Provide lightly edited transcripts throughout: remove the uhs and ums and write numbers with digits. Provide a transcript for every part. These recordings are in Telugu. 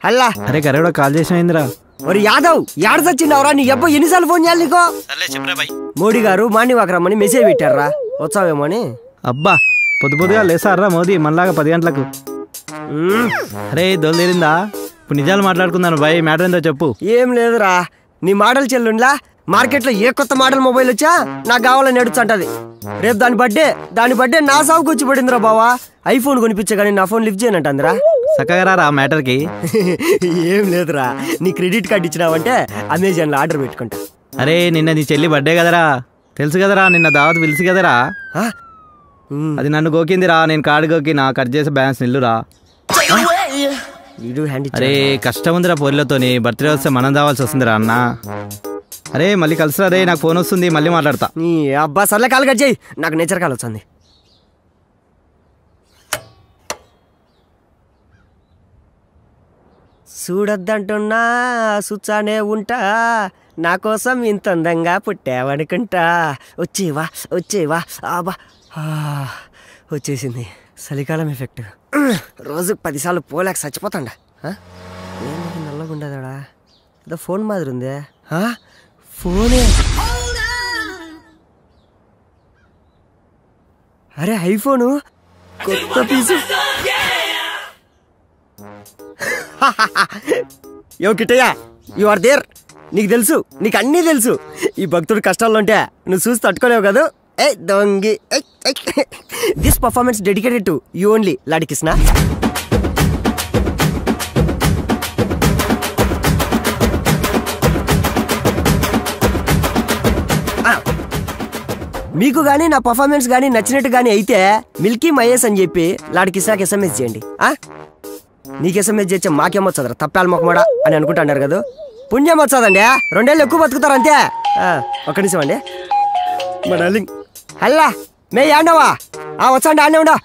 హల్లా అరే కరెక్ట్ కాల్ చేసినా ఒరి యాదవ్ యాడ సచ్చినవరా నీ అబ్బా ఎన్నిసార్లు ఫోన్ చేయాలి నీకో మోడీ గారు మార్నింగ్ వాక్ రమ్మని మెసేజ్ పెట్టారా వచ్చావేమో అని అబ్బా పొద్దుగా లేసారా మోదీ మనలాగా 10 గంటలకు అరే దొల్లేరిందా ఇప్పుడు నిజాలు మాట్లాడుకున్నాను బాయ్ మ్యాటర్ ఏందో చెప్పు ఏం లేదురా నీ మోడల్ చెల్లుండ్లా మార్కెట్లో ఏ కొత్త మోడల్ మొబైల్ వచ్చా నాకు కావాలని ఎడుచంటది రేపు దాని బర్త్డే నా సాగుకు వచ్చి పడిందిరా బావా ఐఫోన్ కొనిపించే కానీ నా ఫోన్ లిఫ్ట్ చేయనంటుందిరా చక్కగా రా మ్యాటర్కి ఏం లేదురా నీ క్రెడిట్ కార్డు ఇచ్చినావంటే అమెజాన్లో ఆర్డర్ పెట్టుకుంటా అరే నిన్న నీ చెల్లి బర్త్డే కదరా తెలుసు కదరా నిన్న దావత్ పిలిచి కదరా అది నన్ను గోకిందిరా నేను కార్డు గోకినా కట్ చేసే బ్యాలెన్స్ నిల్లురా అరే కష్టం ఉందిరా పొరిలతోని బర్త్డే వస్తే మనం దావాల్సి వస్తుందిరా అన్న అరే మళ్ళీ కలిసిరా రే నాకు ఫోన్ వస్తుంది మళ్ళీ మాట్లాడతా నీ అబ్బా సర్లే కాల్ కట్ చేయి నాకు నేచర్ కాల్ వచ్చింది చూడొద్దంటున్నా చూచానే ఉంటా నా కోసం ఇంత అందంగా పుట్టావనుకుంటా వచ్చేవా అబ్బా వచ్చేసింది చలికాలం ఎఫెక్ట్ రోజుకు 10 సార్లు పోలేక చచ్చిపోతాండా నల్లగా ఉండదాడా ఏదో ఫోన్ మాదిరి ఉందే ఫోనే అరే ఐఫోను కొత్త పీసు యో కిట్టయ్య యు ఆర్ దేర్ నీకు తెలుసు నీకు అన్నీ తెలుసు ఈ భక్తుడు కష్టాల్లో ఉంటే నువ్వు చూసి తట్టుకోలేవు కదా ఏ దొంగి this performance dedicated to you only లాడి కృష్ణ మీకు కానీ నా పర్ఫార్మెన్స్ కానీ నచ్చినట్టు కానీ అయితే మిల్కీ మహేష్ అని చెప్పి లాడి కృష్ణకి ఎస్ఎంఎస్ చేయండి నీకు ఎస్ఎంఎస్ చేస్తే మాకేమొచ్చదరా తప్పాల మొక్కమాడా అని అనుకుంటున్నారు కదా పుణ్యం వచ్చదండి 2 ఏళ్ళు ఎక్కువ బతుకుతారు అంతే ఒక్క నిమిషం అండి మా డార్లింగ్ హల్లా మే ఆడినావా వచ్చండి ఆడనే ఉండా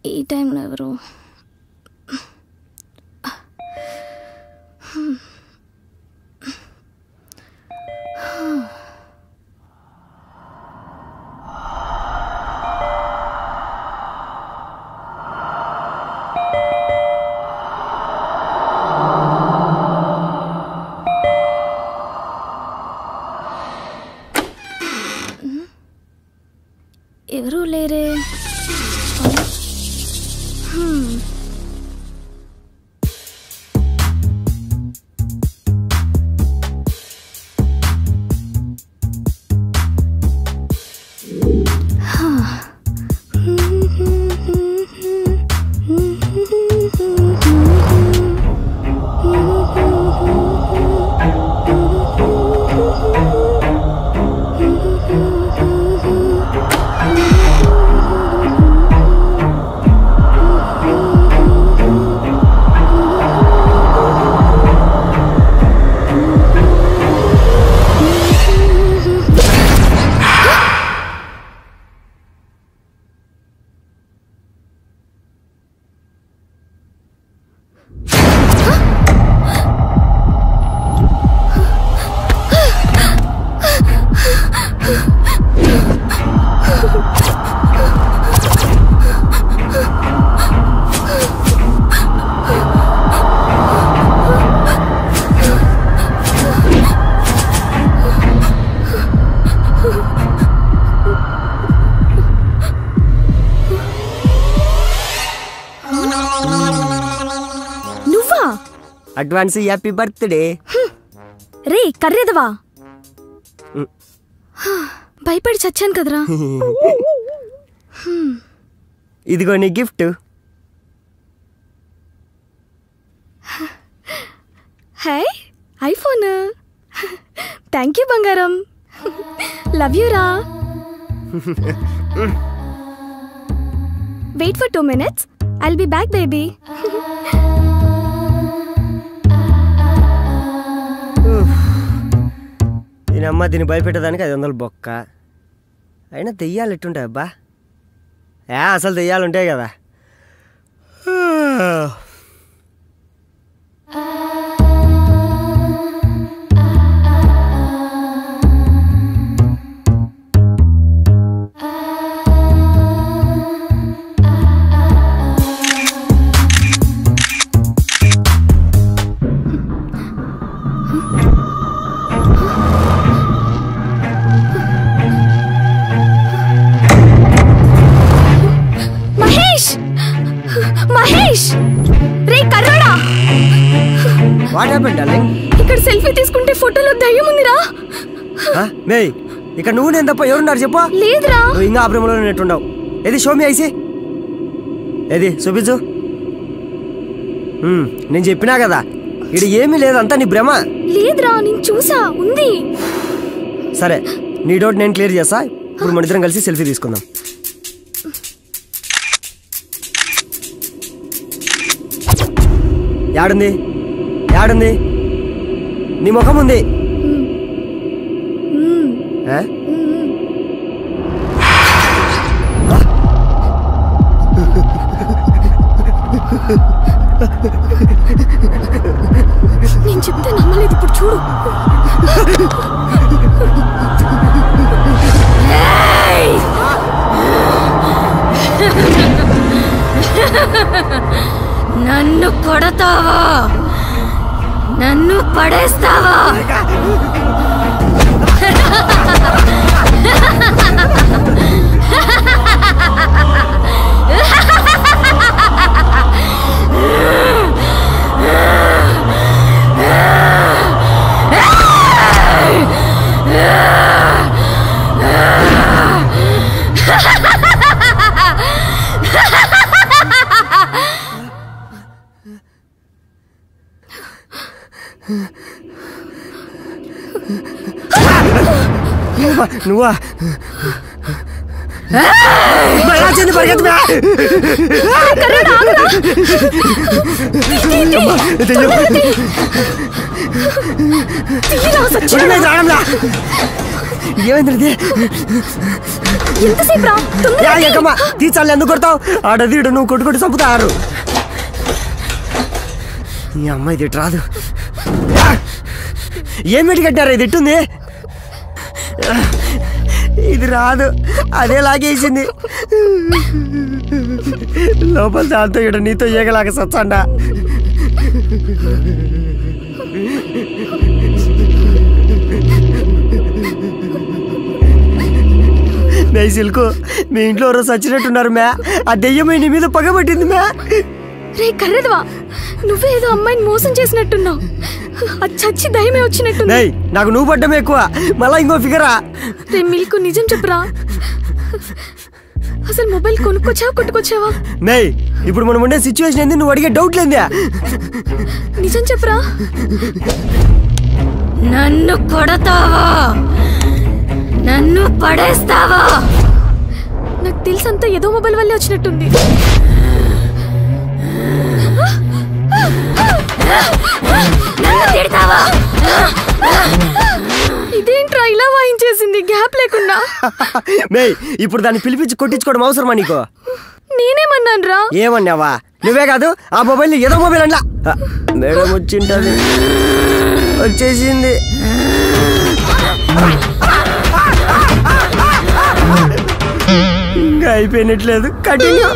ఈ టైంలో ఎవరు ఎవరు లేరే అడ్వాన్స్ హ్యాపీ బర్త్డే రే కర్రేదవా భయపడి చచ్చాను కదరా ఇదిగో నీ gift hi iPhone thank you బంగారం లవ్ యూ రా wait for 2 minutes I'll be back baby అమ్మ దీన్ని భయపెట్టేదానికి 500 బొక్క. అయినా దెయ్యాలు ఎట్టుంటాయి అబ్బా? అసలు దెయ్యాలు ఉంటాయి కదా. ఇక్కడ సెల్ఫీ తీసుకుంటే ఫోటోలో దయ్యం ఉందిరా. ఇక్కడ నువ్వు నేను తప్ప ఎవరున్నారు చెప్పు? లేదురా. ఇంకా ఆ ప్రేమలో నెట్టుండవు. ఏది షోమి ఐసి ఏది చూపించు. నేను చెప్పినా కదా ఇది ఏమీ లేదు, అంతా నీ భ్రమ. లేదురా నేను చూసా, ఉంది. సరే నీ డౌట్ నేను క్లియర్ చేస్తా. ఇప్పుడు మన ఇద్దరం కలిసి సెల్ఫీ తీసుకుందాం. యాడుంది యాడుంది? నీ ముఖం ఉంది. నేను చెప్తే నమ్మలేదు, ఇప్పుడు చూడు. నన్ను కొడతావా? నన్ను పడేస్తావా? నువ్వా? ఏమైంది? తీసాలి ఎందుకు కొడతావు? ఆడదీడు నువ్వు కొట్టుకొట్టి చంపుతారు. ఈ అమ్మాయి తిట్టు రాదు. ఏమిటి కట్టారు? ఇది ఇట్టుంది, ఇది రాదు. అదే లాగేసింది లోపల. దాంతో ఇక్కడ నీతో ఏగలాగా సచ్చండా. మే సిల్కు, మీ ఇంట్లో రోజు చచ్చినట్టున్నారు మ్యా. ఆ దెయ్యమై నీ మీద పగబట్టింది మ్యా. రే కర్రెదవా, నువ్వేదో అమ్మాయిని మోసం చేసినట్టున్నావు. అది చచ్చి దయ్యమే వచ్చినట్టుంది. నాకు నువ్వు పడ్డమే ఎక్కువ, మళ్ళా ఇంకో ఫిగరా. రే మిల్కు, నిజం చెప్పురా. అసలు మొబైల్ కొనుక్కొచ్చావా కొట్టుకొచ్చావా? ఇప్పుడు మనం ఉండే సిచ్యువేషన్ ఏంది? నువ్వు అడిగే డౌట్ లేదే. నిజం చెప్పురా. నన్ను కొడతావా? నన్ను పడేస్తావా? నాకు తెలుసంతా ఏదో మొబైల్ వల్లే వచ్చినట్టుంది. ఇదేంట్రా ఇలా వాయించేసింది గ్యాప్ లేకుండా? ఇప్పుడు దాన్ని పిలిపించి కొట్టించుకోవడం అవసరమా నీకు? నేనేమన్నాను రా? ఏమన్నావా? నువ్వే కాదు, ఆ మొబైల్ ఏదో మొబైల్ అన్నా. మేడం వచ్చింటది, వచ్చేసింది. ఇంకా అయిపోయినట్లేదు. కంటిన్యూ.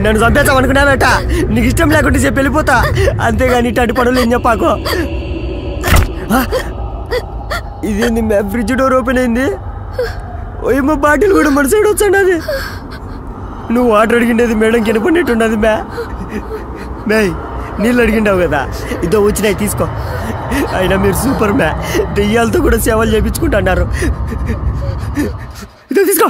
నన్ను చంపేస్తాం అనుకున్నావేట? నీకు ఇష్టం లేకుంటే చెప్పి వెళ్ళిపోతా, అంతేగాని ఇట్లాంటి పనులు ఏం చెప్పాకో. ఇదేంది మ్యా? ఫ్రిడ్జ్ డోర్ ఓపెన్ అయింది. ఏమో బాటిల్ కూడా మన సైడ్ వచ్చండి. అది నువ్వు వాటర్ అడిగిండేది మేడం కినపడినట్టున్నది మ్యా. నీళ్ళు అడిగిండావు కదా, ఇదో వచ్చినాయి తీసుకో. అయినా మీరు సూపర్ మ్యా, దెయ్యాలతో కూడా సేవలు చేయించుకుంటున్నారు. ఇదో తీసుకో.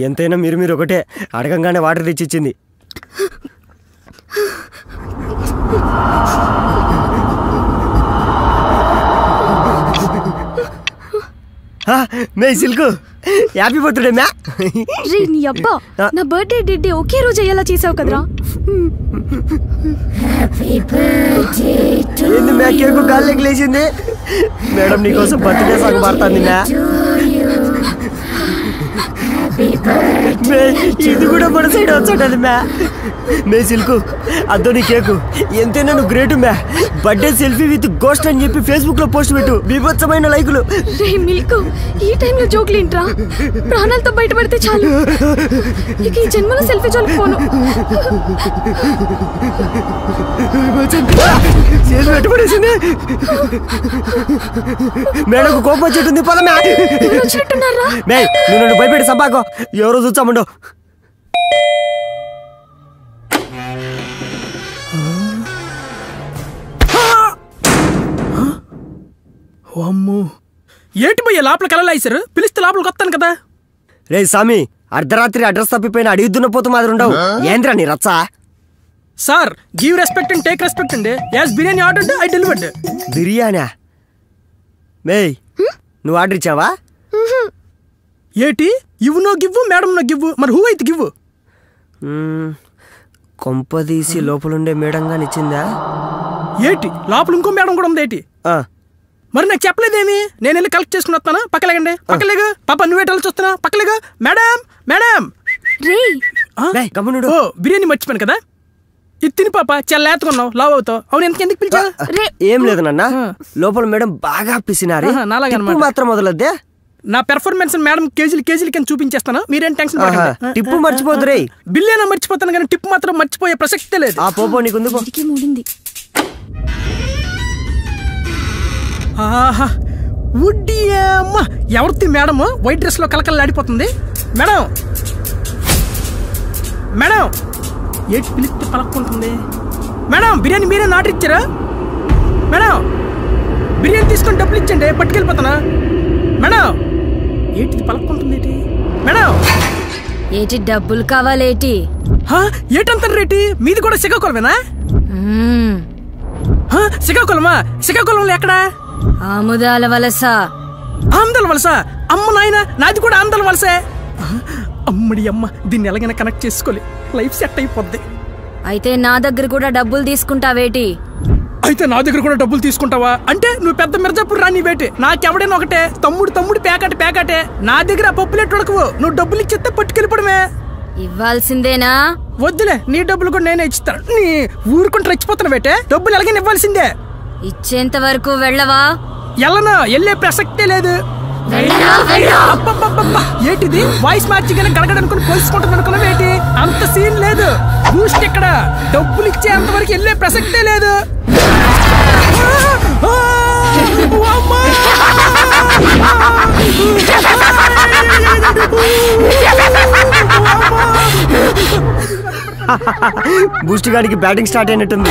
ఎంతైనా మీరు ఒకటే, అడగంగానే వాటర్ తెచ్చిచ్చింది. మే సిల్కు, హ్యాపీ బర్త్డే మ్యా. రే నీ అబ్బా, నా బర్త్డే డేట్ ఒకే రోజు అయ్యేలా చేసావు కదరా. ఏంది మ్యా కేకు గాల్లోకి లేచింది? మేడం నీకోసం బర్త్డే సాంగ్ పాడుతుంది మ్యా. ఇది కూడా మన సైడ్ వచ్చాడు మ్యా. మే సిల్కు అద్దో నీ కేకు ఎంతైనా నువ్వు గ్రేట్ మ్యా. బర్త్డే సెల్ఫీ విత్ గోస్ట్ అని చెప్పి ఫేస్బుక్ లో పోస్ట్ పెట్టు, బీభత్సమైన లైకులు. రే మిల్క్, ఈ టైంలో జోకులు ఏంట్రా? ప్రాణాలతో బయటపడితే చాలు. ఇక ఈ జన్మలో సెల్ఫీ జోలికి పోను. పెట్టుబడేసింది మేడం, కోపం వచ్చేటుంది. పదమే వచ్చినట్టున్నారా? మే నువ్వు నన్ను భయపెట్టి సబాకో, ఎవరో చూచామండో. అమ్మో, ఏంటి భయ్య లోపలికి వెళ్ళలేసారు? పిలిస్తే లోపలికి వస్తాను కదా. రే సామి, అర్ధరాత్రి అడ్రస్ తప్పిపోయిన అడిగిద్దున్న పోతు మాదిరి ఉండవు. ఏంద్రా నీ రచ్చ? Sir, give respect and take respect అండి. As biryani order I delivered. బిర్యానా? మే నువ్వు ఆర్డర్ ఇచ్చావా? ఏటి ఇవ్వు no give, madam no give, మరి హూ అయితే గివ్వు? కొంపదీసి లోపలుండే మేడంగా నిచ్చిందా? ఏటి లోపల ఇంకో మేడం కూడా ఉంది ఏటి? మరి నాకు చెప్పలేదేమి? నేను వెళ్ళి కలెక్ట్ చేసుకుని వస్తాను. పక్కలేగండి, పక్కలేగా. పాప నువ్వేట వెళ్ళి చూస్తున్నా, పక్కలేగా. మేడం మేడం ఓ బిర్యానీ మర్చిపోయాను కదా. ఇది తిని పాప, చాలా లేతకున్నావు, లావ్ అవుతావు. అవును, ఎందుకు పిలిచా? ఏం లేదు నాన్న, లోపల మేడం బాగా పిసినారు. మాత్రం మొదలద్దే. నా పెర్ఫార్మెన్స్ మేడం కేజీలు కింద చూపించేస్తాను, మీరేం టెన్షన్ పడకండి. టిప్పు మర్చిపోదు రే. బిల్లేనా మర్చిపోతాను కానీ టిప్పు మాత్రం మర్చిపోయే ప్రసక్తే లేదు. ఆ పోపో నీకుంది. ఆహా, ఉడ్డియమ్మ, ఎవరిది మేడం వైట్ డ్రెస్ లో కలకల్లాడిపోతుంది? మేడం మేడం, ఏంటి పిలిస్తే పలక్కుంటుంది? మేడం బిర్యానీ మీరే ఆర్డర్ ఇచ్చారా? మేడం బిర్యానీ తీసుకొని డబ్బులు ఇచ్చండి, పట్టుకెళ్ళిపోతానా? మేడం ఏంటిది పలక్కుంటుంది ఏంటి? మేడం ఏటి డబ్బులు కావాలేటి? ఏటంటారు రేటి? మీది కూడా శ్రీకాకుళమేనా? శ్రీకాకుళమా? శ్రీకాకుళంలో ఎక్కడా? ఆముదాల వలస. ఆముదాల వలస? అమ్మ నాయన, నాది కూడా ఆముదాల వలసే. అమ్మడి అమ్మ, దీన్ని ఎలాగైనా కనెక్ట్ చేసుకోవాలి, లైఫ్ సెట్ అయిపోద్ది. అయితే నా దగ్గర కూడా డబ్బులు తీసుకుంటావేటి? అయితే నా దగ్గర కూడా డబ్బులు తీసుకుంటావా? అంటే నువ్వు పెద్ద మిర్జాపూర్ రాని వేటి, నాకెవడైనా ఒకటే. తమ్ముడు పేకాటే. నా దగ్గర పప్పులేట్ ఉడకవు, నువ్వు డబ్బులు ఇచ్చేస్తే పట్టుకెళ్ళిపోవడమే. ఇవ్వాల్సిందేనా? వద్దులే, నీ డబ్బులు కూడా నేనే ఇస్తాను. నీ ఊరుకుంటూ రెచ్చిపోతున్నా వేటే, డబ్బులు ఎలాగైనా ఇవ్వాల్సిందే. ఇచ్చేంత వరకు వెళ్ళవా? ఎల్లనా, వెళ్ళే ప్రసక్తే లేదు. ఏంటిది వాయిస్ మార్చి గడగడనుకుని పోల్చుకుంటుంది అనుకున్నావు ఏంటి? అంత సీన్ లేదు. బూస్ట్ ఇక్కడ, డబ్బులు ఇచ్చే అంతవరకు వెళ్ళే ప్రసక్తే లేదు. బూస్ట్ గాడికి బ్యాటింగ్ స్టార్ట్ అయినట్టుంది.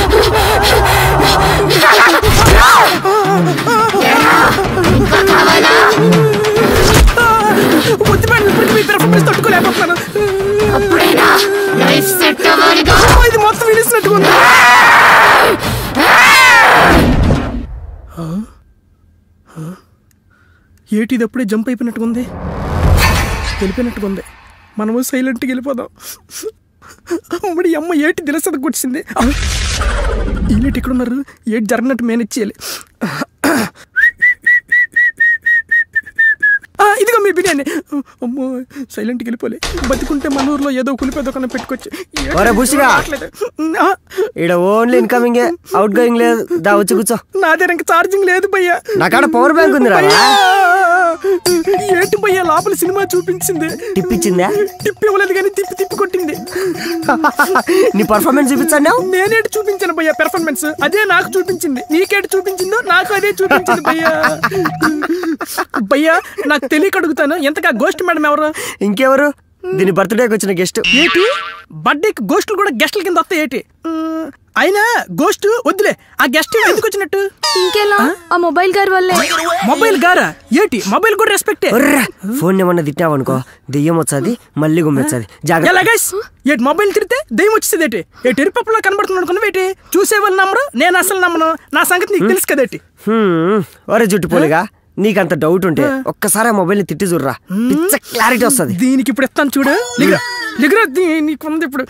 తట్టుకోలేకపోతున్నాను. ఇది మొత్తం విడిసినట్టుగా ఉంది. ఏటి ఇది అప్పుడే జంప్ అయిపోయినట్టుగా ఉంది, వెళ్ళిపోయినట్టుగా ఉంది. మనము సైలెంట్గా వెళ్ళిపోదాం. అమ్మడి అమ్మ, ఏటి దిలసదకు వచ్చింది. ఏటి ఇక్కడ ఉన్నారు? ఏటి జరిగినట్టు మేనేజ్ చేయాలి. ఇదిగో మీ బిర్యానీ. అమ్మో, సైలెంట్కి వెళ్ళిపోలే. బతుకుంటే మన ఊర్లో ఏదో కులిపేదో కన్నా పెట్టుకోవచ్చు. ఓన్లీ ఇన్కమింగ్, అవుట్ గోయింగ్ లేదు. దా వచ్చి కూర్చో. నా దగ్గర ఇంకా ఛార్జింగ్ లేదు భయ్యా. నాకాడ పవర్ బ్యాంక్ ఉంది. ఏంటి భయ్యా, లోపల సినిమా చూపించింది. టిప్ ఇచ్చిందా? టిప్ ఇవ్వలేదు కానీ తిప్పి కొట్టింది. నీ పర్ఫార్మెన్స్ చూపించాను. నేనేటి చూపించాను భయ్యా పెర్ఫార్మెన్స్? అదే నాకు చూపించింది. నీకేటి చూపించిందో నాకు అదే చూపించింది భయ్యా. భయ్యా నాకు తెలియక అడుగుతాను, ఎంతగా గోస్ట్ మేడం ఎవరు? ఇంకెవరు? దీని బర్త్డేకి వచ్చిన గెస్ట్. ఏంటి బర్త్డేకి గోస్టులు కూడా గెస్టుల కింద వస్తాయి ఏంటి? అయినా గోస్ట్ వద్దులే, ఆ గెస్ట్ ఎందుకు వచ్చినట్టు? ఇంకెలా, ఆ మొబైల్ గారి వల్లే. మొబైల్ గారా? ఏటి మొబైల్ కూడా రెస్పెక్ట్? ఫోన్ ఏమన్నా తిట్టావనుకో దెయ్యం వచ్చాది, మళ్ళీ గుమ్మెచ్చాది. ఏటి మొబైల్ తిరిగితే దెయ్యం వచ్చేది ఏంటి? ఏటి ఎరుపప్పులో కనబడుతుంది అనుకున్నావు ఏంటి? చూసే వాళ్ళు నమ్మరు, నేను అసలు నమ్మను. నా సంగతి నీకు తెలుసు కదేటి. ఒరే జుట్టు పోలిగా, నీకంత డౌట్ ఉంటే ఒక్కసారి ఆ మొబైల్ ని తిట్టి చూడరా, పిచ్చ క్లారిటీ వస్తుంది. దీనికి ఇప్పుడు ఇస్తాను చూడు. నీకుంది ఇప్పుడు.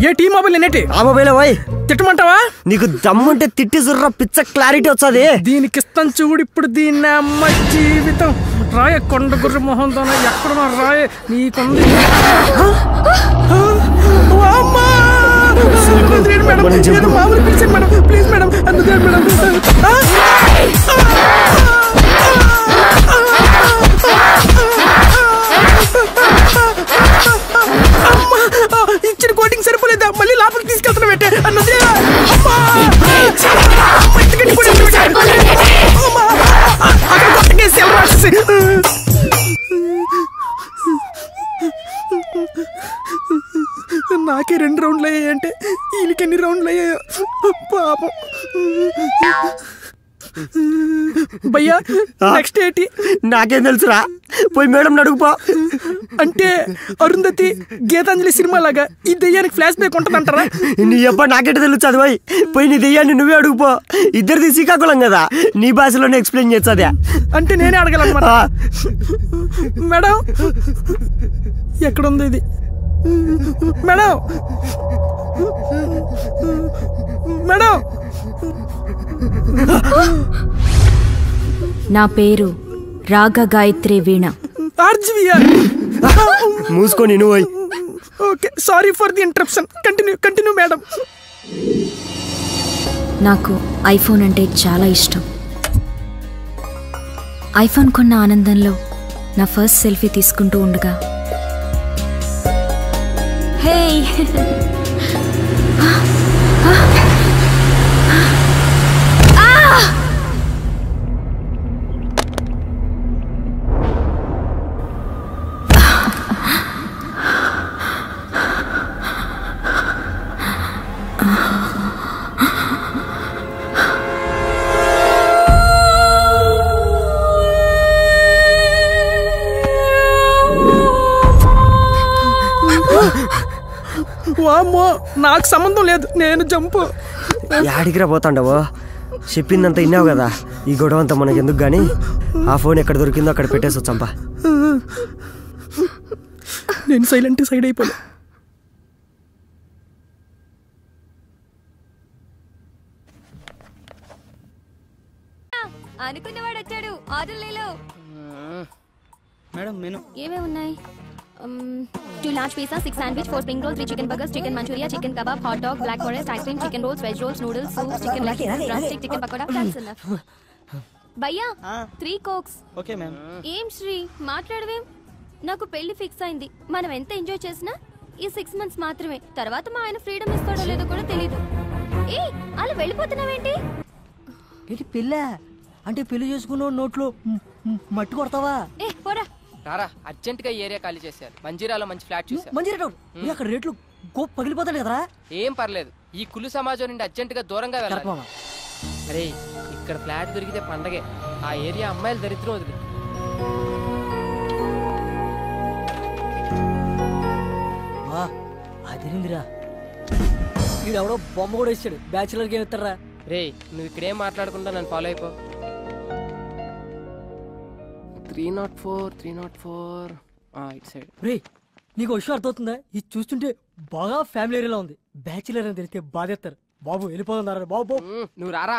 ఏ టీ మొబైల్ నేటి ఆ మొబైల్ పోయి తిట్టమంటావా? నీకు దమ్ముంటే తిట్టి చూడరా, పిచ్చ క్లారిటీ వస్తుంది. దీనికి ఇస్తాను చూడు ఇప్పుడు. దీన్ని అమ్మ జీవితం రాయ కొండ గుర్ర మొహంతో ఎక్కడ రాయ నీకుంది. మామూలు పిలిచాను మేడం, ప్లీజ్ మేడం, అందుకే మేడం. ఇచ్చిన కోటింగ్ సరిపోలేదా? మళ్ళీ లోపలికి తీసుకెళ్తున్నా పెట్టే అన్నది. నాకే 2 రౌండ్లు అయ్యాయంటే వీళ్ళకి ఎన్ని రౌండ్లు అయ్యాయో పాపం. భయ్యా నెక్స్ట్ ఏంటి? నాకేం తెలుసురా, పోయి మేడం అడుగుపో. అంటే అరుంధతి గీతాంజలి సినిమా లాగా ఈ దెయ్యానికి ఫ్లాష్ బ్యాక్ ఉంటదంటారా? నీ అబ్బా నాకెట తెలుస్తుంది. పోయి నీ దెయ్యాన్ని నువ్వే అడుగుపో. ఇద్దరిది శ్రీకాకుళం కదా, నీ భాషలోనే ఎక్స్ప్లెయిన్ చేస్తుంది. అంటే నేనే అడగాలన్నమాట. మేడం ఎక్కడుంది ఇది? మేడం మేడం నా పేరు రాగ గాయత్రి వీణ. మూసుకొని నువ్వు. Okay, sorry for the interruption. Continue madam. నాకు ఐఫోన్ అంటే చాలా ఇష్టం. ఐఫోన్ కొన్న ఆనందంలో నా ఫస్ట్ సెల్ఫీ తీసుకుంటూ ఉండగా హే వామ్మో, నాకు సంబంధం లేదు, నేను జంపు. యాడికిరా పోతాండవో? చెప్పిందంతా విన్నావు కదా, ఈ గొడవ అంతా మనకి ఎందుకు గానీ ఆ ఫోన్ ఎక్కడ దొరికిందో అక్కడ పెట్టేసి చంపా. నేను సైలెంట్ సైడ్ అయిపోలే. అనుకున్నవాడు వచ్చాడు. ఆర్డర్లేలో మేడం మెను ఏమేమి ఉన్నాయి? 2 large pizza, 6 sandwich, 4 spring rolls, 3 chicken burgers, chicken manchuria, chicken kebab, hot dog, black forest, ice cream, chicken rolls, veg rolls, noodles, soup, chicken drumstick, chicken pakoda. That's enough. భయ్యా 3 cokes. Okay ma'am. ఏం శ్రీ మాట్లాడవేం? నాకు పెళ్లి ఫిక్స్ అయింది. మనం ఎంత ఎంజాయ్ చేసినా ఈ 6 months మాత్రమే. తర్వాత మా ఆయన ఫ్రీడమ్ ఇస్తాడో లేదో కూడా తెలీదు. ఏ అలా వెళ్ళిపోతున్నావేంటి? ఏంటి పిల్ల అంటే పెళ్లి చేసుకున్న నోట్లో మట్టి కొడతావా? ఏ పోరా. రారా, అర్జెంట్ గా ఏరియా ఖాళీ చేశారు. మంజీరాలో మంచి ఫ్లాట్ చూసారు. మంజీరా అక్కడ రేట్లు గోప్ పగిలిపోతాడు కదరా. ఏం పర్లేదు, ఈ కులు సమాజం నుండి అర్జెంట్ గా దూరంగా వెళ్ళాలి. అరే ఇక్కడ ఫ్లాట్ దొరికితే పండగే. ఆ ఏరియా అమ్మాయిలు దరిద్రం వదిలి. అదేందిరా వీడెవడో బొమ్మ కూడా ఇచ్చాడు. బ్యాచులర్ గేమ్ ఇస్తారా? రే నువ్వు ఇక్కడేం మాట్లాడకుండా నన్ను ఫాలో అయిపో. 304 ఇటు సైడ్. రే నీకు విషయం అర్థమవుతుందా? ఇది చూస్తుంటే బాగా ఫ్యామిలీ ఏరియాలో ఉంది. బ్యాచులర్ అని తెలిస్తే బాధేస్తారు. బాబు వెళ్ళిపోతున్నారా బాబు? నువ్వు రారా.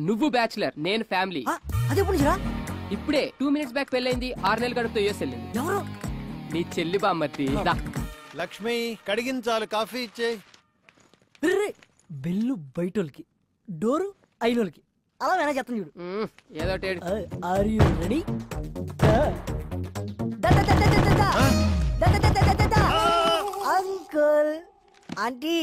నువ్వు బ్యాచులర్, నేను ఫ్యామిలీ. అదే పుణ్యరా ఇప్పుడే 2 minutes బ్యాక్ పెళ్ళైంది. 6 నెలలు గడుపుతో యూఎస్ వెళ్ళింది. ఎవరు? నీ చెల్లి బామ్మర్తి. లక్ష్మి కడిగించాలి, కాఫీ ఇచ్చే. బెల్లు బయటోళ్ళకి, డోరు అయినోళ్ళకి. అలా వేనా చెప్తాను చూడు. ఏదో are you ready? Uncle aunty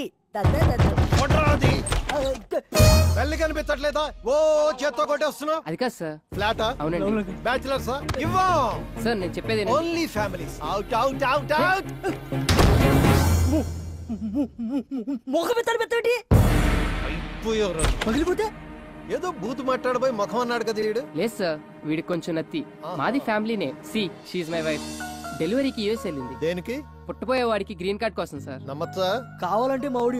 వెళ్ళి కనిపించట్లేదా? ఓ చేత్తో కొట్టేస్తున్నావు. అది కాదు సార్. ఫ్లాటా? అవునండి. Bachelor sir? ఇవ్వం సార్ నేను చెప్పేది only families. Out out out out. ముఖం పెట్టి పగిలిపోతే ఏదో బూత్ మాట్లాడబోయి ముఖం అన్నాడు కదా వీడు. లేదు సార్, వీడికి కొంచెం నత్తి. మాది ఫ్యామిలీనే. See she my wife. డెలివరీకి యూఎస్ వెళ్ళింది. దేనికి? పుట్టబోయే వాడికి గ్రీన్ కార్డ్ కోసం సార్. నమ్మచ్చా? కావాలంటే మా ఊడి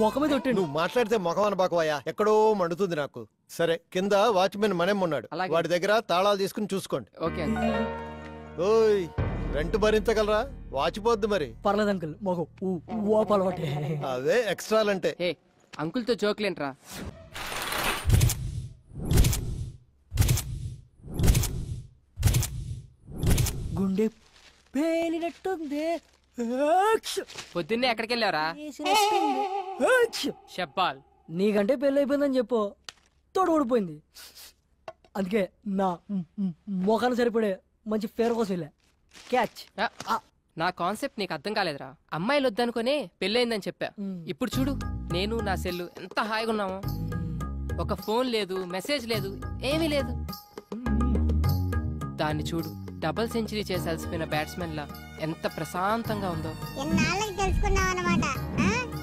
ముఖం మీద ఒట్టండి. నువ్వు మాట్లాడితే ముఖం అనబాకవయ్యా, ఎక్కడో మండుతుంది నాకు. సరే, కింద వాచ్మెన్ మనేం ఉన్నాడు, వాడి దగ్గర తాళాలు తీసుకుని చూసుకోండి. ఓకే. ఓయ్, రెంట్ భరించగలరా? వాచిపోద్ది మరి. పర్లేదు అంకుల్, మాకు అలవాటే. అదే ఎక్స్ట్రాలంటే. ఏ అంకుల్తో జోక్లేంట్రా? గుండె పేలినట్టుంది. పొద్దున్నే ఎక్కడికి వెళ్ళావరా? షబ్బాల్. నీకంటే పెళ్ళి అయిపోయిందని చెప్పు, తోడు ఊడిపోయింది. అందుకే నా మొఖాన్ని సరిపడే మంచి పేరు కోసం వెళ్ళా. క్యాచ్. నా కాన్సెప్ట్ నీకు అర్థం కాలేదురా. అమ్మాయిలు వద్దనుకునే పెళ్ళయిందని చెప్పా. ఇప్పుడు చూడు, నేను నా సెల్లు ఎంత హాయిగా ఉన్నామో. ఒక ఫోన్ లేదు, మెసేజ్ లేదు, ఏమీ లేదు. దాన్ని చూడు, డబుల్ సెంచరీ చేసి అలసిపోయిన బ్యాట్స్మెన్ లా ఎంత ప్రశాంతంగా ఉందో.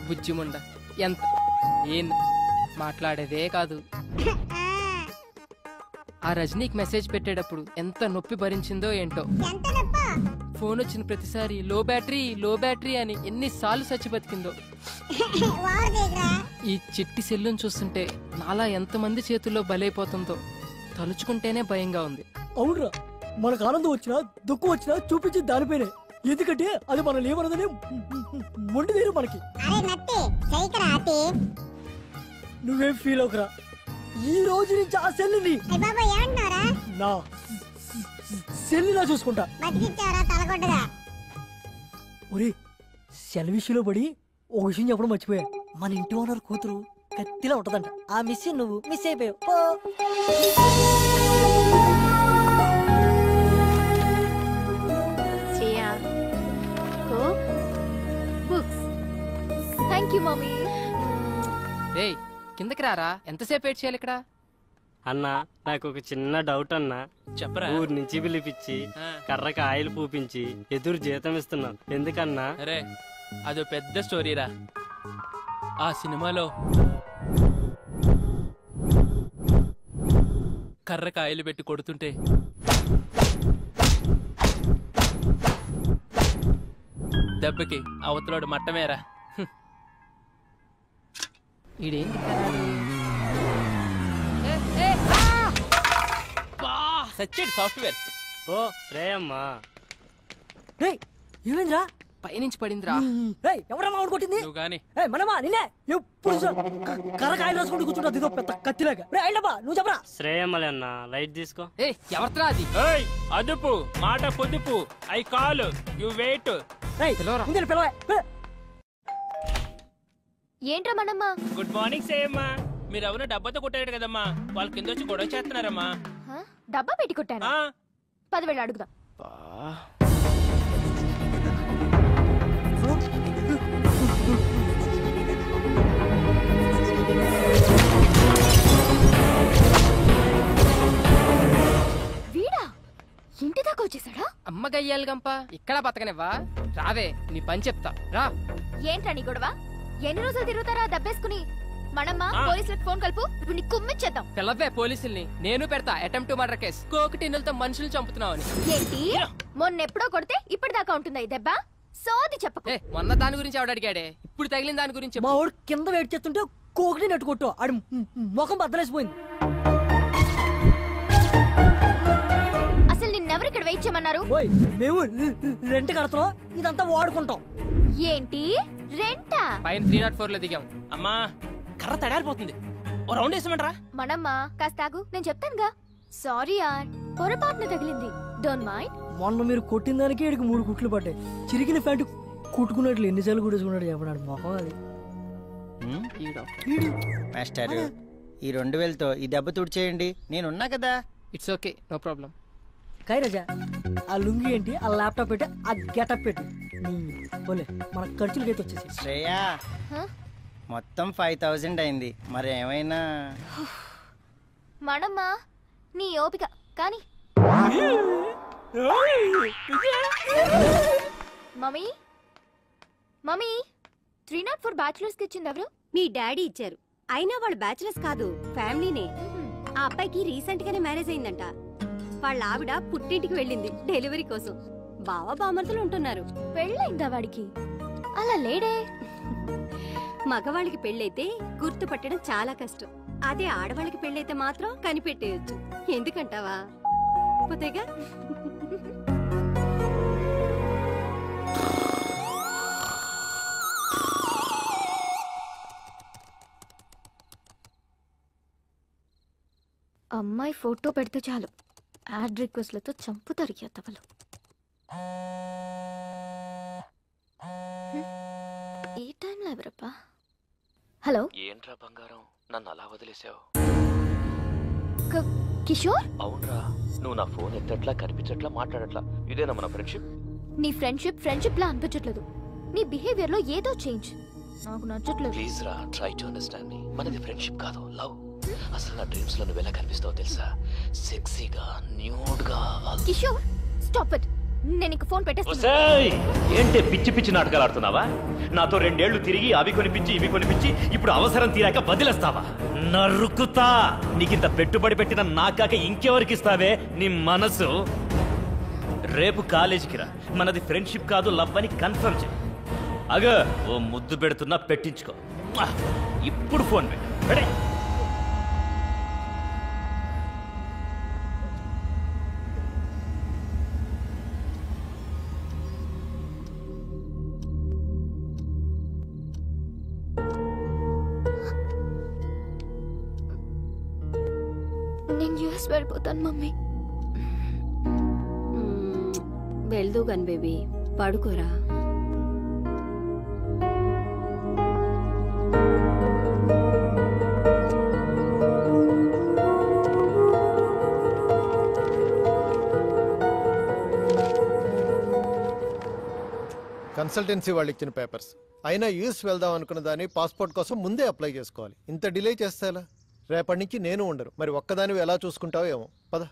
బుజ్జిముండ ఎంత ఏం మాట్లాడేదే కాదు. ఆ రజనీకి మెసేజ్ పెట్టేటప్పుడు ఎంత నొప్పి భరించిందో ఏంటో. ఫోన్ వచ్చిన ప్రతిసారి లో బ్యాటరీ అని ఎన్నిసార్లు చచ్చి బతికిందో. ఈ చిట్టి సెల్లును చూస్తుంటే నాలా ఎంతమంది చేతుల్లో బలైపోతుందో తలుచుకుంటేనే భయంగా ఉంది. అవునరా, మనకు ఆనందం వచ్చినా దుఃఖం వచ్చినా చూపించి దానిపైనే. ఎందుకంటే అది మనం ఏమన్నదని మొండి తీరు మనకి. నువ్వేం ఫీల్ అవుకరా, ఈ రోజు నుంచి ఆ సెల్లుని నా సెల్లులా చూసుకుంటా. ఒరే, సెల్ విషయంలో పడి ఒక విషయం చెప్పడం మర్చిపోయా. మన ఇంటి ఓనర్ కూతురు కత్తిలా ఉంటదంట. ఆ మిస్ నువ్వు మిస్ అయిపోయావు. Thank you mummy. రేయ్ కిందకి రారా, ఎంతసేపు వెయిట్ చేయాలి ఇక్కడ? అన్నా, నాకు ఒక చిన్న డౌట్ అన్నా. చెప్పరా. ఊరు నుంచి పిలిపించి కర్రకి ఆయిల్ పూపించి ఎదురు జీతం ఇస్తున్నాం, ఎందుకన్నా? అరే అదో పెద్ద స్టోరీరా. ఆ సినిమాలో కర్రకి ఆయిల్ పెట్టి కొడుతుంటే దెబ్బకి అవతలోడు మట్టమేరా. ఈడేంటి సచ్చేడు సాఫ్ట్వేర్. ఓ శ్రేయమ్మా. ఏమైందిరా? పైనుంచి పడిందిరా. ఎవరమ్మా కొట్టింది? నువ్వు గాని. మనమా నిన్నే ఎప్పుడు కర్రకాయలు రాసుకుంటూ కూర్చుంటా, దిగో పెద్ద కత్తిలాగా. నువ్వు చెప్పరా. శ్రేయమ్మలే అన్నా, లైట్ తీసుకో. ఎవరిరా అది? అదుపు మాట పొదుపు. I call you wait. ఏంట్రా మనమ్మా? Good morning శ్రేయమ్మా. మీరు ఎవరో డబ్బాతో కొట్టారు కదమ్మా, వాళ్ళు కింద వచ్చి గొడవ చేస్తున్నారమ్మా. డబ్బా పెట్టి కొట్టాను. 10,000 అడుగుదా. వీడా ఇంటి దాకా వచ్చేసాడా? అమ్మ గయ్యాలి గంప, ఇక్కడ బతకనివ్వా? రావే, నీ పని చెప్తా రా. ఏంట్రా నీ గొడవ? ఎన్ని రోజులు తిరుగుతారా దబ్బేసుకుని? మనమ్మా పోలీసులకు ఫోన్ కలుపు, ఇప్పుడు నీ కుమ్మిచ్చేద్దాం. పిల్లవే పోలీసుల్ని, నేను పెడతా అటెంప్ట్ టు మర్డర్ కేసు. కోకటిన్నులతో మనుషులు చంపుతున్నావు అని. ఏంటి మొన్నెప్పుడో కొడితే ఇప్పటిదాకా ఉంటుందా ఈ దెబ్బ? సోది చెప్పకు. మొన్న దాని గురించి ఆవిడ అడిగాడే, ఇప్పుడు తగిలిన దాని గురించి. మా వాడు కింద వెయిట్ చేస్తుంటే కోకటి నెట్టు కొట్టు, ఆడి ముఖం బద్దలేసిపోయింది. అసలు నిన్నెవరు ఇక్కడ వెయిట్ చేయమన్నారు? మేము రెంట్ కడతాం, ఇదంతా వాడుకుంటాం. ఏంటి రెంటా? పైన 304 లో దిగాం. అమ్మా కర్ర తడారిపోతుంది, ఓ రౌండ్ వేసామంటారా? మనమ్మా కాస్త ఆగు, నేను చెప్తానుగా. సారీ యార్, పొరపాటున తగిలింది, డోంట్ మైండ్. మొన్న మీరు కొట్టిన దానికి ఇక్కడికి 3 కుట్లు పడ్డాయి. చిరిగిన ప్యాంటు కుట్టుకున్నట్లు ఎన్నిసార్లు కుట్టేసుకున్నాడు చెప్పడాడు మొహం. అది మాస్టర్, ఈ 2000తో ఈ దెబ్బ తుడిచేయండి, నేనున్నా కదా. It's okay, no problem. కైరాజా, ఆ లుంగి ఏంటి, ఆ ల్యాప్టాప్ పెట్టి, ఆ గెటప్ పెట్టి పోలే మన ఖర్చులకైతే వచ్చేసి. శ్రేయా, మొత్తం 5000 అయింది, మరి ఏమైనా? మనమ్మా నీ ఓపిక కానీ. మమ్మీ మమ్మీ 304 బ్యాచులర్స్ కి ఇచ్చింది ఎవరు? మీ డాడీ ఇచ్చారు. అయినా వాళ్ళు బ్యాచులర్స్ కాదు, ఫ్యామిలీనే. ఆ అబ్బాయికి రీసెంట్ గానే మ్యారేజ్ అయిందంట. వాళ్ళ ఆవిడ పుట్టింటికి వెళ్ళింది డెలివరీ కోసం. బావ బామర్తులు ఉంటున్నారు. పెళ్ళైందా వాడికి? అలా లేడే. మగవాళ్ళకి పెళ్ళైతే గుర్తుపట్టడం చాలా కష్టం. అదే ఆడవాళ్ళకి పెళ్ళైతే మాత్రం కనిపెట్టేయచ్చు. ఎందుకంటావా? పోతేగా. అమ్మాయి ఫోటో పెడితే చాలు యాడ్ రిక్వెస్ట్లతో చంపుతారు ఎత్తవలు. ఈ టైంలో ఎవరప్పా? హలో, ఏంట్రా బంగారం, నన్ను అలా వదిలేసావు? కిషోర్? అవునరా, నువ్వు నా ఫోన్ ఎత్తట్లా, కనిపించట్లా, మాట్లాడట్లా. ఇదేనా మన ఫ్రెండ్షిప్? నీ ఫ్రెండ్షిప్ లా అనిపించట్లేదు. నీ బిహేవియర్ లో ఏదో చేంజ్ నాకు నచ్చట్లేదు. ప్లీజ్ రా, ట్రై టు అండర్స్టాండ్ మీ. మనది ఫ్రెండ్షిప్ కాదు, లవ్. అసలు నా డ్రీమ్స్ లో నువ్వు ఎలా కనిపిస్తావో తెలుసా? సెక్సీగా, న్యూడ్ గా. Kishore, stop it. నేను ఇంక ఫోన్ పెట్టేస్తాను. ఏంటే పిచ్చి పిచ్చి నాటకాలు ఆడుతున్నావా? నాతో 2 ఏళ్లు తిరిగి అవి కొనిపించి ఇవి కొనిపించి ఇప్పుడు అవసరం తీరాక బదిలేస్తావా? నరుకుతా. నీకింత పెట్టుబడి పెట్టిన నాకాక ఇంకెవరికి ఇస్తావే నీ మనసు? రేపు కాలేజీకి రా, మనది ఫ్రెండ్షిప్ కాదు లవ్ అని కన్ఫర్మ్ చేయి. అగో ఓ ముద్దు పెడుతున్నా, పెట్టించుకో. ఇప్పుడు ఫోన్ పెట్టే. నేను యూఎస్ వెళ్ళిపోతాను మమ్మీ. వెళ్దు గన్ బేబీ, పడుకోరా. కన్సల్టెన్సీ వాళ్ళు ఇచ్చిన పేపర్స్ అయినా యూఎస్ వెళ్దాం అనుకున్న దాన్ని పాస్పోర్ట్ కోసం ముందే అప్లై చేసుకోవాలి. ఇంత డిలే చేస్తే ఎలా? రేపటి నుంచి నేను ఉండరు. మరి ఒక్కదానివి ఎలా చూసుకుంటావో ఏమో. పద.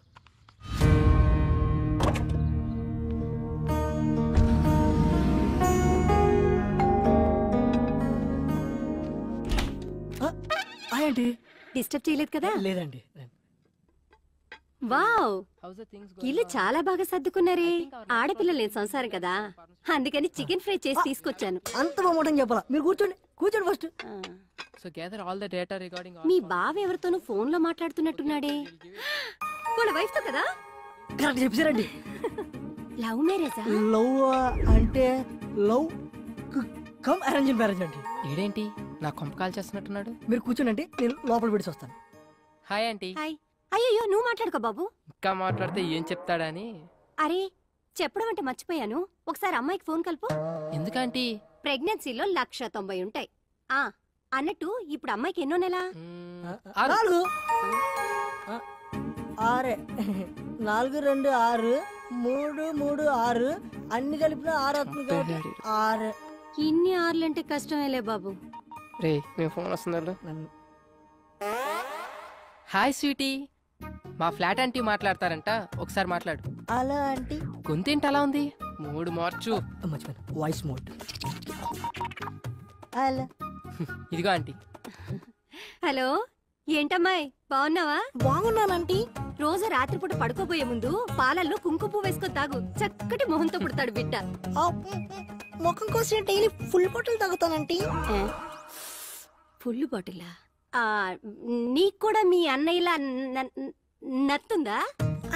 ఏంటి డిస్టర్బ్ చేయలేదు కదా? లేదండి. వావ్, ఇల్లు చాలా బాగా సర్దుకున్నారే. ఆడపిల్ల లేని సంసారం కదా, అందుకని చికెన్ ఫ్రై చేసి తీసుకొచ్చాను. అంత బాగుంటని చెప్పాలా? మీరు కూర్చోండి, కూర్చోండి first. So gather all the data regarding all. మీ బావ ఎవరితోనూ ఫోన్ లో మాట్లాడుతున్నట్టున్నాడే. వాళ్ళ వైఫ్ తో కదా? కరెక్ట్ చెప్పారండి. లవ్ మ్యారేజా? లవ్ అంటే లవ్ కమ్ అరేంజ్ మ్యారేజ్ అండి. ఏడేంటి నా కొంప కాల్ చేస్తున్నట్టున్నాడు? మీరు కూర్చోండి, నేను లోపల పెట్టి వస్తాను. Hi aunty. హాయ్. అయ్యో నువ్వు మాట్లాడుకో బాబు. ఇంకా మాట్లాడితే ఏం చెప్తాడని. అరే చెప్పడం అంటే మర్చిపోయాను. ఒకసారి అమ్మాయికి ఫోన్ కలుపు. ఎందుకంటే ప్రెగ్నెన్సీలో 190 ఉంటాయి. అన్నట్టు ఇప్పుడు అమ్మాయికి ఎన్నో నెల? 4 6 4 2 6 3 3 6 అన్ని కలిపిన 6 అవుతుంది. 6. ఇన్ని 6లంటే కష్టమేలే బాబు. రే మీ ఫోన్ వస్తుందా? హాయ్ స్వీటీ, మా ఫ్లాట్ ఆంటీ మాట్లాడతారంట, ఒకసారి మాట్లాడు. అలా ఆంటీ గొంతేంటి అలా ఉంది? మూడు మార్చు. మర్చిపోయాను, వాయిస్ మోడ్. అలా ఇదిగో ఆంటీ. హలో, ఏంటమ్మాయి బాగున్నావా? బాగున్నానంటీ. రోజు రాత్రిపూట పడుకోబోయే ముందు పాలల్లో కుంకుమ పువ్వు వేసుకొని తాగు. చక్కటి మొహంతో పుడతాడు బిడ్డ. ముఖం కోసం డైలీ ఫుల్ బాటిల్ తాగుతానంటీ. ఫుల్ బాటిలా? నీకు కూడా మీ అన్నయ్యలా నత్తుందా?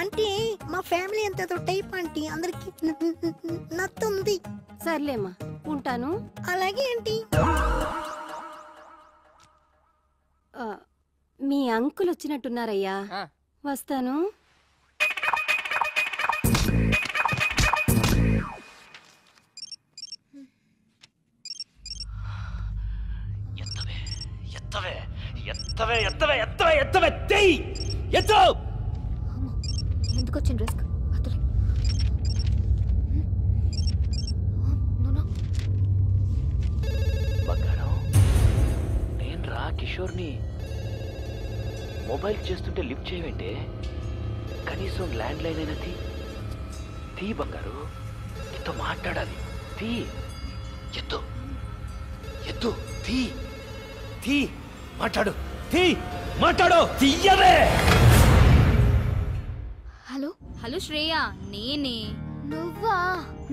అంటే మా ఫ్యామిలీ అంత టైప్ ఆంటీ, అందరికి నత్తుంది. సర్లేమ్మా, ఉంటాను. అలాగే ఆంటీ. మీ అంకుల్ వచ్చినట్టున్నారయ్యా, వస్తాను. ఎందుకు వచ్చిన రిస్క్? బంగారం, నేను రా కిషోర్ని. మొబైల్ చేస్తుంటే లిఫ్ట్ చేయవేంటే? కనీసం ల్యాండ్ లైన్ అయినా తీ బంగారు, నీతో మాట్లాడాలి. తీ, ఎత్తు ఎత్తు, తీ మాట్లాడు, మాట్లాడు, తీయవే. హలో హలో శ్రేయ, నేనే. నువ్వా?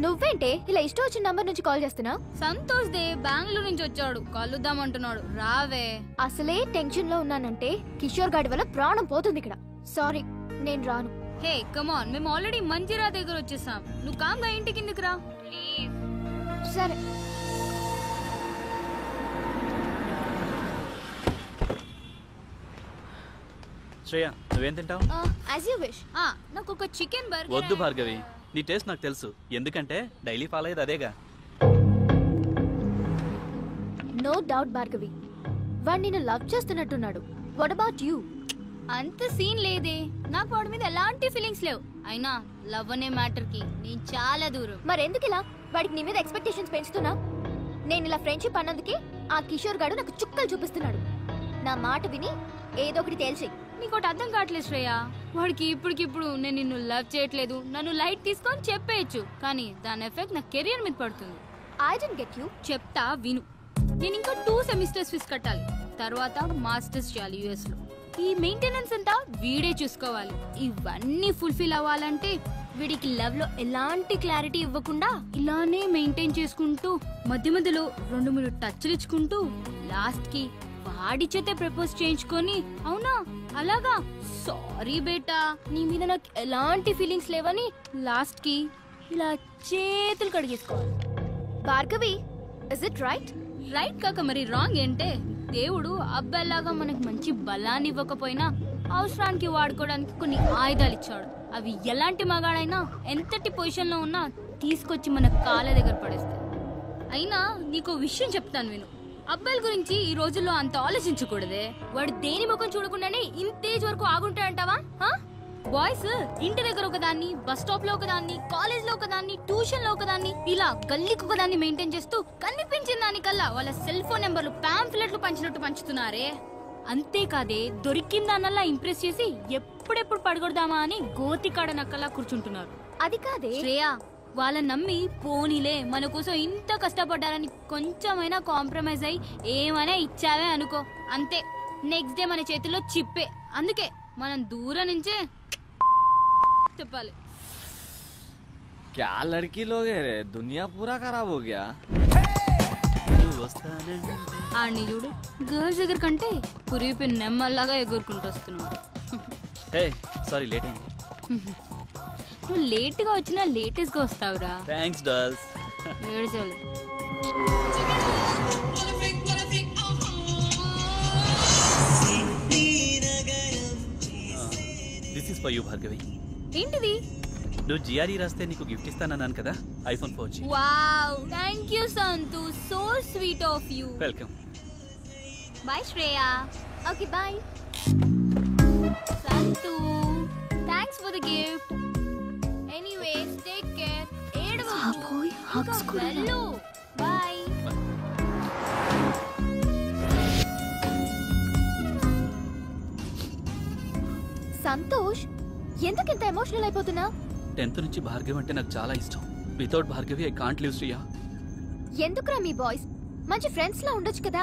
నువ్వేంటే ఇలా ఇష్టం వచ్చిన నంబర్ నుంచి కాల్ చేస్తున్నా? సంతోష్ దే బెంగళూరు నుంచి వచ్చాడు, కలుద్దామంటున్నాడు. రావే. అసలే టెన్షన్ లో ఉన్నానంటే కిషోర్ గాడి వల్ల ప్రాణం పోతుంది ఇక్కడ. సారీ, నేను రాను. హే కమాన్, మేము ఆల్రెడీ మంచిరా దగ్గర వచ్చేసాం. నువ్వు కామ్గా ఇంటి కిందకి రా ప్లీజ్. సరే. శ్రేయ, నువ్వేం తింటావు? As you wish. నాకు ఒక చికెన్ బర్గర్. వద్దు భార్గవి, నీ టేస్ట్ నాకు తెలుసు. ఎందుకంటే డైలీ ఫాలో అయ్యేది అదేగా. నో డౌట్ భార్గవి, వాడు నిన్ను లవ్ చేస్తున్నట్టున్నాడు. What about you? అంత సీన్ లేదే, నాకు వాడి మీద ఎలాంటి ఫీలింగ్స్ లేవు. అయినా లవ్ అనే మ్యాటర్ కి నేను చాలా దూరం. మరెందుకు ఇలా వాడికి నీ మీద ఎక్స్పెక్టేషన్స్ పెంచుతున్నా? నేను ఇలా ఫ్రెండ్షిప్ అన్నందుకే ఆ కిషోర్ గాడు నాకు చుక్కలు చూపిస్తున్నాడు. నా మాట విని ఏదో ఒకటి తేల్చి. నీకోటి అర్థం కావట్లేదు శ్రేయ, వాడికి ఇప్పటికిప్పుడు నేను నిన్ను లవ్ చేయట్లేదు, నన్ను లైట్ తీసుకొని చెప్పేయచ్చు, కానీ దాని ఎఫెక్ట్ నా కెరియర్ మీద పడుతుంది. I don't get you. చెప్తా విను. నేను ఇంకా 2 సెమిస్టర్స్ ఫీజు కట్టాలి, తర్వాత మాస్టర్స్ చేయాలి యుఎస్ లో. ఈ మెయింటెనెన్స్ అంతా వీడే చూసుకోవాలి. ఇవన్నీ ఫుల్ఫిల్ అవ్వాలంటే వీడికి లవ్ లో ఎలాంటి క్లారిటీ ఇవ్వకుండా ఇలానే మెయింటైన్ చేసుకుంటూ మధ్య మధ్యలో 2-3 టచ్లు ఇచ్చుకుంటూ లాస్ట్ కి వాడి చేతే ప్రపోజ్ చేయించుకొని. అవునా? అలాగా? సారీ బేటా, నీ మీద నాకు ఎలాంటి ఫీలింగ్స్ లేవని లాస్ట్ కి ఇలా చేతులు కడిగేసుకోవాలి. Bhargavi, is it right? Right కాక మరి రాంగ్ ఏంటే? దేవుడు అబ్బాయిలాగా మనకు మంచి బలాన్ని ఇవ్వకపోయినా అవసరానికి వాడుకోవడానికి కొన్ని ఆయుధాలు ఇచ్చాడు. అవి ఎలాంటి మగాడైనా ఎంతటి పొజిషన్ లో ఉన్నా తీసుకొచ్చి మన కాళ్ళ దగ్గర పడేస్తాయి. అయినా నీకో విషయం చెప్తాను విను. అబ్బాయిల గురించి ఈ రోజుల్లో అంత ఆలోచించకూడదే. వాడు దేని ముఖం చూడకుండానే ఇంతేజ్ వరకు ఆగుంటాడంటావా? బాయ్స్ ఇంటి దగ్గర ఒకదాన్ని, బస్ స్టాప్ లో ఒకదాన్ని, కాలేజ్ లో ఒకదాన్ని, ట్యూషన్ లో ఒకదాన్ని, ఇలా గల్లీకి ఒకదాన్ని మెయింటైన్ చేస్తూ కనిపించిన దానికల్లా వాళ్ళ సెల్ ఫోన్ నెంబర్లు పాంఫ్లెట్లు పంచినట్టు పంచుతున్నారే. అంతేకాదే దొరికిన దానల్లా ఇంప్రెస్ చేసి ఎప్పుడెప్పుడు పడగొడదామా అని గోతికాడ నక్కల్లా కూర్చుంటున్నారు. అది కాదే శ్రేయా, వాళ్ళని నమ్మి పోనీలే మన కోసం ఇంత కష్టపడ్డారని కొంచెమైనా కాంప్రమైజ్ అయ్యి ఏమైనా ఇచ్చావే అనుకో, అంతే నెక్స్ట్ డే మన చేతిలో చిప్పే. అందుకే మనం దూరం నుంచే చెప్పాలి. क्या लड़की लोग है रे, दुनिया पूरा खराब हो गया. ఆడిని చూడు, గర్ల్స్ దగ్గర కంటే పురిపి నెమ్మల్లాగా ఎగురుకుంటూ వస్తున్నాడు. హే సారీ, లేట్ అయింది. నువ్వు లేట్ గా వచ్చినా లేటెస్ట్ గా వస్తావురా. Thanks dolls. ఏడ్చాలి. This is for you Bhargavi. ఏంటిది? నువ్వు జిఆర్ఈ రాస్తే నీకు గిఫ్ట్ ఇస్తానన్నాను కదా, iPhone 4G. Wow, thank you Santhu, so sweet of you. Welcome. Bye Shreya. Okay bye. Santhu, thanks for the gift. Anyways take care. ఏడవకు. హగ్స్ కూడా. వెళ్ళు. బాయ్. సంతోష్, ఎందుకింత ఎమోషనల్ అయిపోతున్నా? 10th నుంచి భార్గవి అంటే నాకు చాలా ఇష్టం. Without Bhargavi I can't live Shriya. ఎందుకురా మీ బాయ్స్ మంచి ఫ్రెండ్స్ లా ఉండొచ్చు కదా.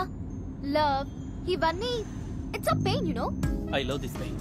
లవ్ ఇవన్నీ it's a pain, you know. I love this pain.